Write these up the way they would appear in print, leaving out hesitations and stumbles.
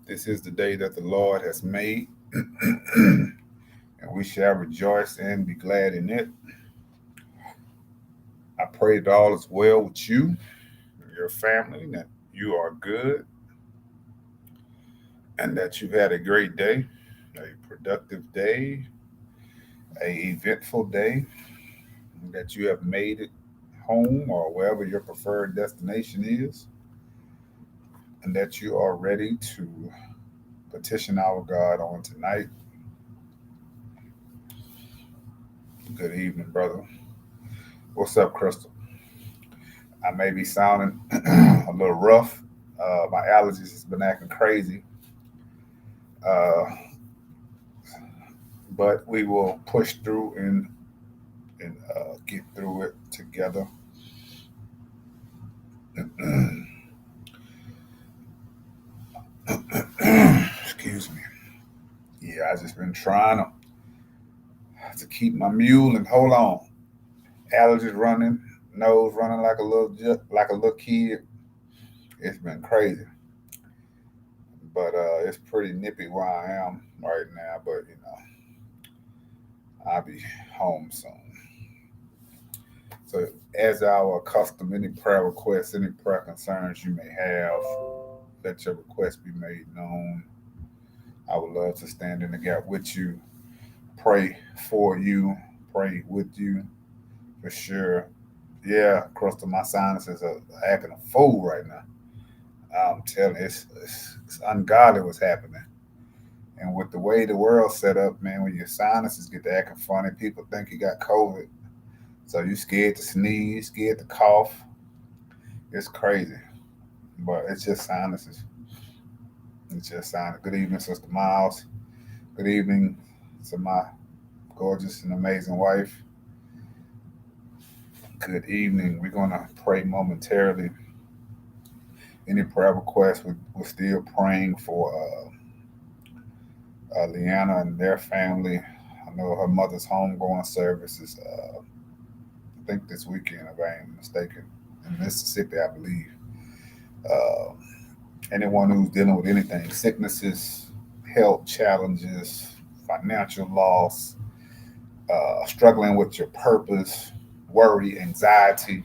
This is the day that the Lord has made, and we shall rejoice and be glad in it. I pray that all is well with you and your family, that you are good, and that you've had a great day, a productive day, a eventful day, and that you have made it home or wherever your preferred destination is, and that you are ready to petition our God on tonight. Good evening, brother. What's up, Crystal? I may be sounding a little rough. My allergies has been acting crazy, uh, but we will push through and get through it together. Excuse me. Yeah, I just been trying to keep my mule and hold on. Allergies running, nose running like like a little kid. It's been crazy, but it's pretty nippy where I am right now. But I'll be home soon. So, as our custom, any prayer requests, any prayer concerns you may have, let your request be made known. I would love to stand in the gap with you, pray for you, pray with you for sure. Yeah, Crystal, my sinuses are acting a fool right now. I'm telling you, it's ungodly what's happening. And with the way the world's set up, man, when your sinuses get to acting funny, people think you got COVID. So you scared to sneeze, scared to cough. It's crazy. But it's just sinuses. It's just sinus. Good evening, Sister Miles. Good evening to my gorgeous and amazing wife. Good evening. We're going to pray momentarily. Any prayer requests, we're still praying for Leanna and their family. I know her mother's homegoing service is, I think, this weekend, if I ain't mistaken, in Mississippi, I believe. Uh, Anyone who's dealing with anything, sicknesses, health challenges, financial loss, struggling with your purpose, worry, anxiety,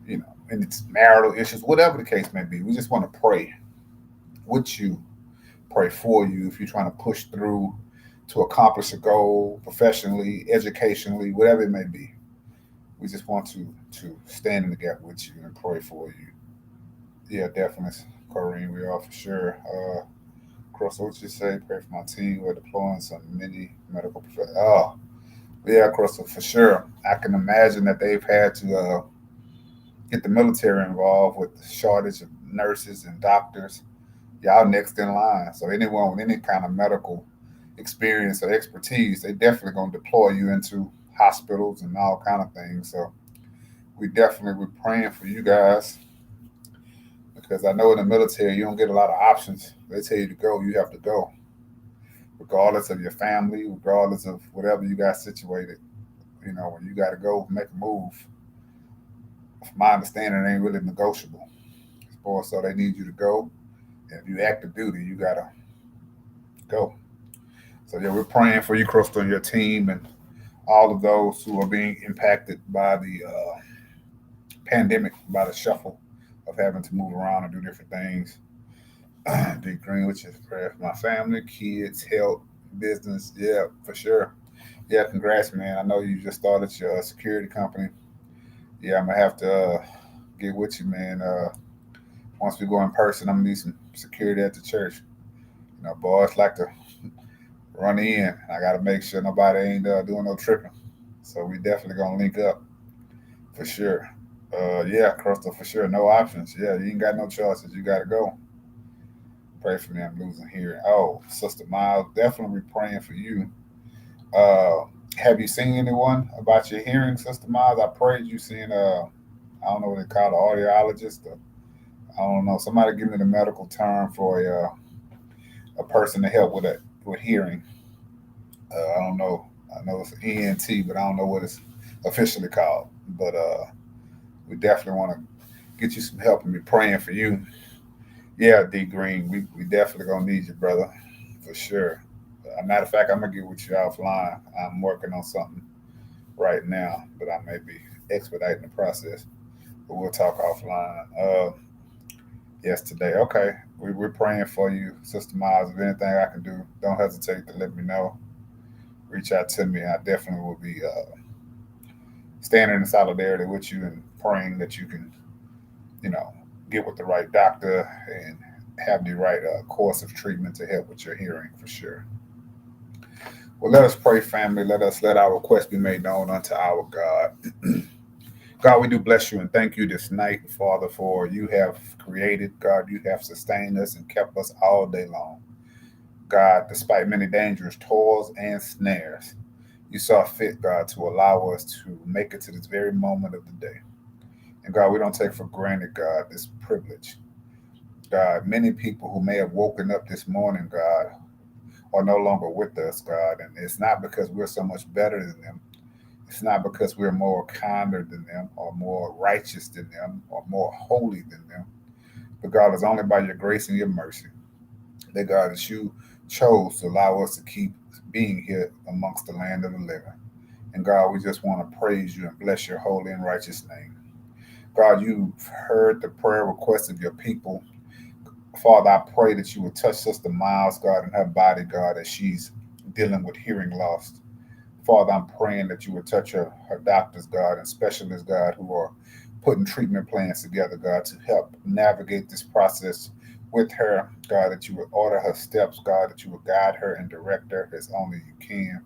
and it's marital issues, whatever the case may be. We just want to pray with you, pray for you if you're trying to push through to accomplish a goal professionally, educationally, whatever it may be. We just want to stand in the gap with you and pray for you. Yeah, definitely, Corrine, we are for sure. Crystal, what you say? Pray for my team. We're deploying some many medical professionals. Oh, yeah, Crystal, for sure. I can imagine that they've had to get the military involved with the shortage of nurses and doctors. Y'all next in line. So anyone with any kind of medical experience or expertise, they definitely gonna deploy you into hospitals and all kind of things. So we definitely we're praying for you guys because I know in the military you don't get a lot of options. They tell you to go, you have to go, regardless of your family, regardless of whatever you got situated. When you got to go make a move, from my understanding, it ain't really negotiable. So they need you to go, and if you active duty, you gotta go. So yeah, we're praying for you, Crystal, and your team, and all of those who are being impacted by the pandemic, by the shuffle of having to move around and do different things. Deep Green, which is prayer for my family, kids, health, business. Yeah, for sure. Yeah, congrats, man. I know you just started your security company. Yeah, I'm gonna have to get with you, man. Once we go in person, I'm gonna need some security at the church. Boys like to run in. I gotta make sure nobody ain't doing no tripping. So we definitely gonna link up for sure. Yeah, Crystal, for sure. No options. Yeah, you ain't got no choices. You gotta go. Pray for me. I'm losing here. Oh, Sister Miles, definitely praying for you. Uh, have you seen anyone about your hearing, Sister Miles? I prayed you seen I don't know what they call it, audiologist. I don't know. Somebody give me the medical term for a person to help with hearing. I don't know. I know it's an ENT, but I don't know what it's officially called. But we definitely want to get you some help and be praying for you Yeah, D Green, we definitely gonna need you, brother, for sure. Matter of fact, I'm gonna get with you offline. I'm working on something right now, but I may be expediting the process. But we'll talk offline. Yes, today. Okay, we're praying for you, Sister Miles. If anything I can do, don't hesitate to let me know. Reach out to me. I definitely will be standing in solidarity with you and praying that you can, you know, get with the right doctor and have the right course of treatment to help with your hearing for sure. Well, let us pray, family. Let us let our request be made known unto our God. God, we do bless you and thank you this night, Father, for you have created, God, you have sustained us and kept us all day long. God, despite many dangerous toils and snares, you saw fit, God, to allow us to make it to this very moment of the day. And God, we don't take for granted, God, this privilege. God, many people who may have woken up this morning, God, are no longer with us, God. And it's not because we're so much better than them. It's not because we're more kinder than them or more righteous than them or more holy than them. But God, it's only by your grace and your mercy that God, that you chose to allow us to keep being here amongst the land of the living. And God, we just want to praise you and bless your holy and righteous name. God, you've heard the prayer requests of your people. Father, I pray that you would touch Sister Miles, God, in her body, God, as she's dealing with hearing loss. Father, I'm praying that you would touch her doctors, God, and specialists, God, who are putting treatment plans together, God, to help navigate this process with her, God, that you would order her steps, God, that you would guide her and direct her as only you can.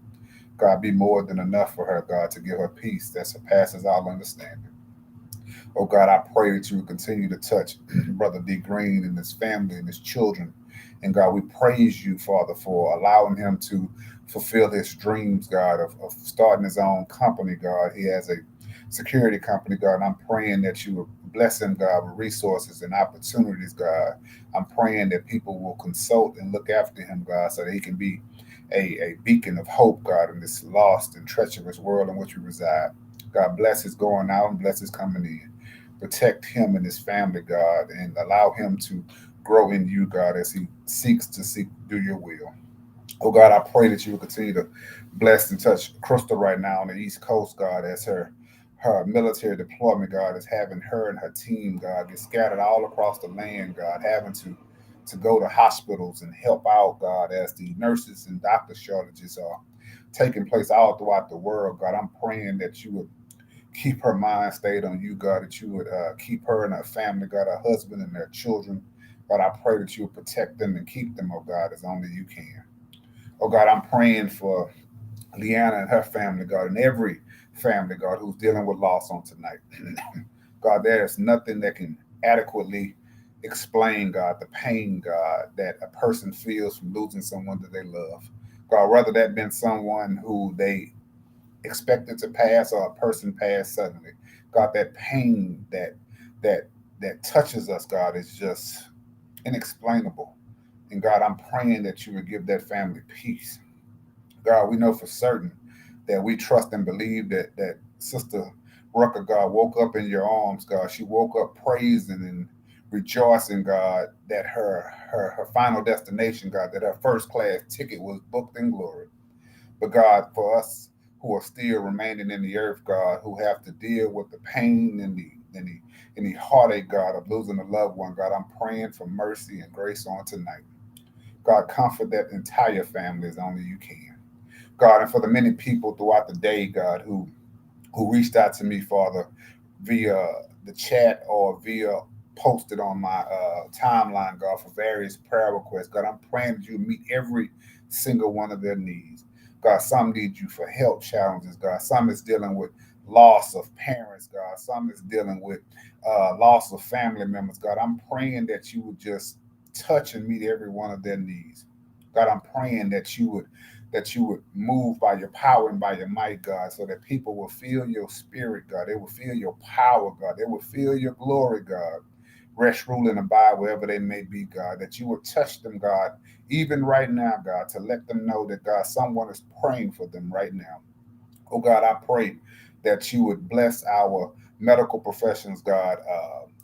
God, be more than enough for her, God, to give her peace that surpasses all understanding. Oh God, I pray that you would continue to touch Brother D. Green and his family and his children. And God, we praise you, Father, for allowing him to fulfill his dreams, God, of starting his own company, God. He has a security company, God. And I'm praying that you would bless him, God, with resources and opportunities, God. I'm praying that people will consult and look after him, God, so that he can be a beacon of hope, God, in this lost and treacherous world in which we reside. God, bless his going out and bless his coming in. Protect him and his family, God, and allow him to grow in you, God, as he seeks to do your will. Oh God, I pray that you will continue to bless and touch Crystal right now on the East Coast, God, as her military deployment, God, is having her and her team, God, get scattered all across the land, God, having to go to hospitals and help out, God, as the nurses and doctor shortages are taking place all throughout the world, God. I'm praying that you would keep her mind stayed on you, God, that you would keep her and her family, God, her husband and their children. God, I pray that you would protect them and keep them, oh God, as only you can. Oh God, I'm praying for Leanna and her family, God, and every family, God, who's dealing with loss on tonight. God, there is nothing that can adequately explain, God, the pain, God, that a person feels from losing someone that they love. God, whether that been someone who they expected to pass or a person pass suddenly. God, that pain that that touches us, God, is just inexplainable. And God, I'm praying that you would give that family peace. God, we know for certain that we trust and believe that Sister Rucker, God, woke up in your arms, God. She woke up praising and rejoicing, God, that her final destination, God, that her first class ticket was booked in glory. But God, for us who are still remaining in the earth, God, who have to deal with the pain and the heartache, God, of losing a loved one, God, I'm praying for mercy and grace on tonight. God, comfort that entire family as only you can. God, and for the many people throughout the day, God, who reached out to me, Father, via the chat or via posted on my timeline, God, for various prayer requests. God, I'm praying that you meet every single one of their needs. God, some need you for health challenges, God. Some is dealing with loss of parents, God. Some is dealing with loss of family members, God. I'm praying that you would just touch and meet every one of their needs. God, I'm praying that you would move by your power and by your might, God, so that people will feel your spirit, God. They will feel your power, God. They will feel your glory, God. Rest, rule, and abide wherever they may be, God. That you will touch them, God, even right now, God, to let them know that, God, someone is praying for them right now. Oh God, I pray that you would bless our medical professions, God,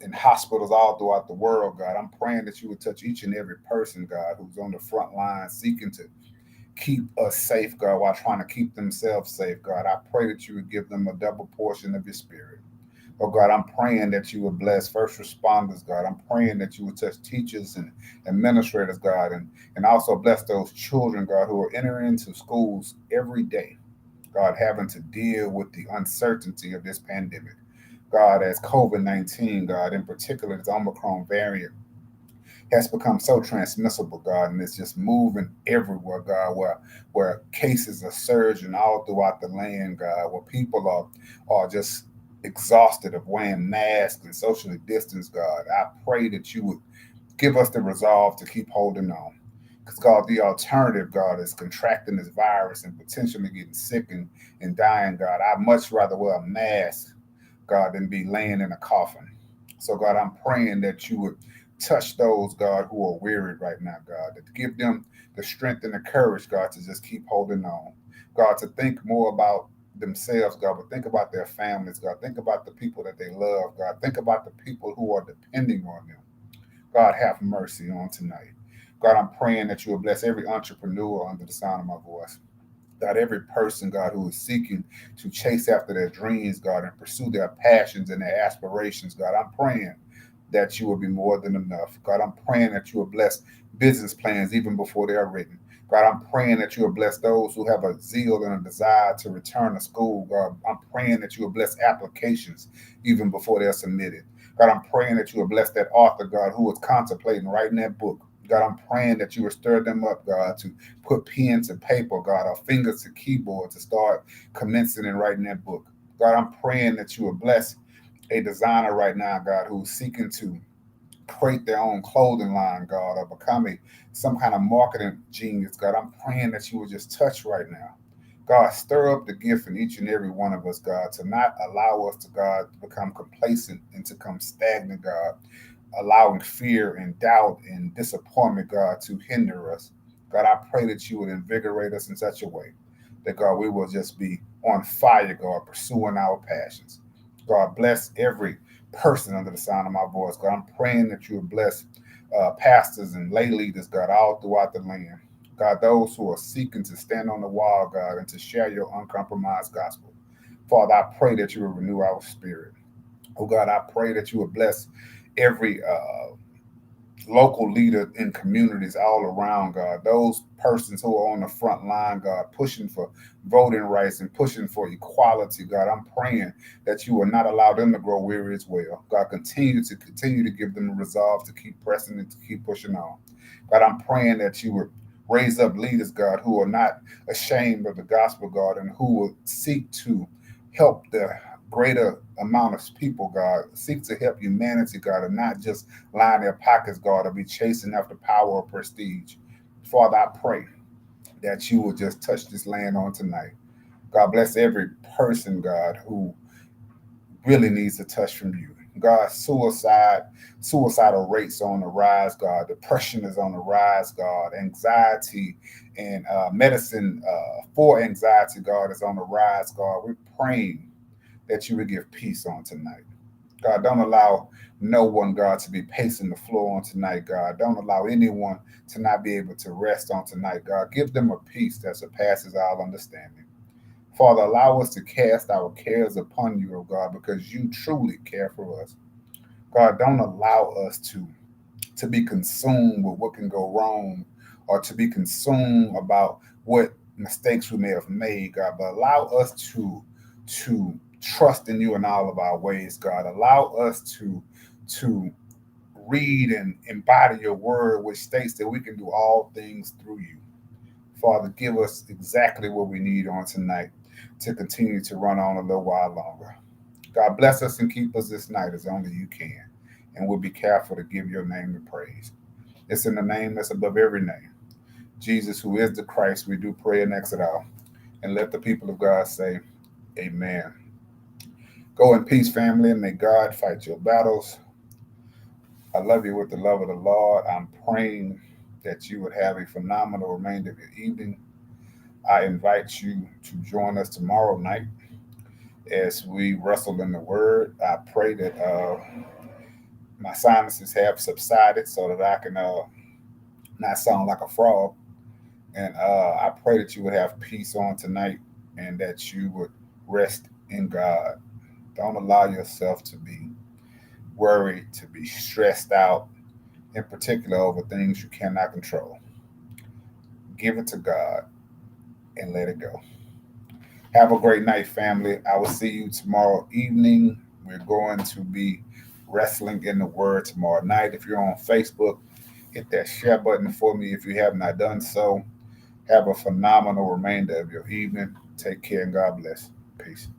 in hospitals all throughout the world, God. I'm praying that you would touch each and every person, God, who's on the front line seeking to keep us safe, God, while trying to keep themselves safe, God. I pray that you would give them a double portion of your spirit. Oh God, I'm praying that you would bless first responders, God. I'm praying that you would touch teachers and administrators, God, and also bless those children, God, who are entering into schools every day, God, having to deal with the uncertainty of this pandemic. God, as COVID-19, God, in particular, this Omicron variant has become so transmissible, God, and it's just moving everywhere, God, where cases are surging all throughout the land, God, where people are just exhausted of wearing masks and socially distanced, God. I pray that you would give us the resolve to keep holding on. Because, God, the alternative, God, is contracting this virus and potentially getting sick and dying, God. I'd much rather wear a mask, God, than be laying in a coffin. So, God, I'm praying that you would touch those, God, who are weary right now, God, to give them the strength and the courage, God, to just keep holding on. God, to think more about themselves, God, but think about their families, God. Think about the people that they love, God. Think about the people who are depending on them. God, have mercy on tonight. God, I'm praying that you will bless every entrepreneur under the sound of my voice. God, every person, God, who is seeking to chase after their dreams, God, and pursue their passions and their aspirations, God, I'm praying that you will be more than enough. God, I'm praying that you will bless business plans even before they are written. God, I'm praying that you will bless those who have a zeal and a desire to return to school. God, I'm praying that you will bless applications even before they're submitted. God, I'm praying that you will bless that author, God, who is contemplating writing that book. God, I'm praying that you will stir them up, God, to put pen to paper, God, or fingers to keyboard to start commencing and writing that book. God, I'm praying that you will bless a designer right now, God, who's seeking to create their own clothing line, God, or become some kind of marketing genius, God. I'm praying that you will just touch right now. God, stir up the gift in each and every one of us, God, to not allow us to, God, to become complacent and to become stagnant, God, allowing fear and doubt and disappointment, God, to hinder us. God, I pray that you would invigorate us in such a way that, God, we will just be on fire, God, pursuing our passions. God, bless every person under the sound of my voice. God, I'm praying that you would bless pastors and lay leaders, God, all throughout the land. God, those who are seeking to stand on the wall, God, and to share your uncompromised gospel. Father, I pray that you will renew our spirit. Oh, God, I pray that you would bless every local leader in communities all around, God. Those persons who are on the front line, God, pushing for voting rights and pushing for equality, God. I'm praying that you will not allow them to grow weary as well. God, continue to give them the resolve to keep pressing and to keep pushing on. God, I'm praying that you would raise up leaders, God, who are not ashamed of the gospel, God, and who will seek to help the greater amount of people, God, seek to help humanity, God, and not just line their pockets, God, or be chasing after power or prestige. Father, I pray that you will just touch this land on tonight. God, bless every person, God, who really needs a touch from you. God, suicidal rates are on the rise, God. Depression is on the rise, God. Anxiety and medicine for anxiety, God, is on the rise, God. We're praying that you would give peace on tonight. God, don't allow no one, God, to be pacing the floor on tonight, God. Don't allow anyone to not be able to rest on tonight, God. Give them a peace that surpasses all understanding. Father, allow us to cast our cares upon you, oh God, because you truly care for us. God, don't allow us to be consumed with what can go wrong or to be consumed about what mistakes we may have made, God, but allow us to trust in you in all of our ways, God. Allow us to read and embody your word, which states that we can do all things through you. Father, give us exactly what we need on tonight to continue to run on a little while longer. God bless us and keep us this night as only you can. And we'll be careful to give your name the praise. It's in the name that's above every name. Jesus, who is the Christ, we do pray and exit out. And let the people of God say, Amen. Go in peace, family, and may God fight your battles. I love you with the love of the Lord. I'm praying that you would have a phenomenal remainder of your evening. I invite you to join us tomorrow night as we wrestle in the Word. I pray that my sinuses have subsided so that I can not sound like a frog. And I pray that you would have peace on tonight and that you would rest in God. Don't allow yourself to be worried, to be stressed out, in particular over things you cannot control. Give it to God and let it go. Have a great night, family. I will see you tomorrow evening. We're going to be wrestling in the Word tomorrow night. If you're on Facebook, hit that share button for me if you have not done so. Have a phenomenal remainder of your evening. Take care and God bless. Peace.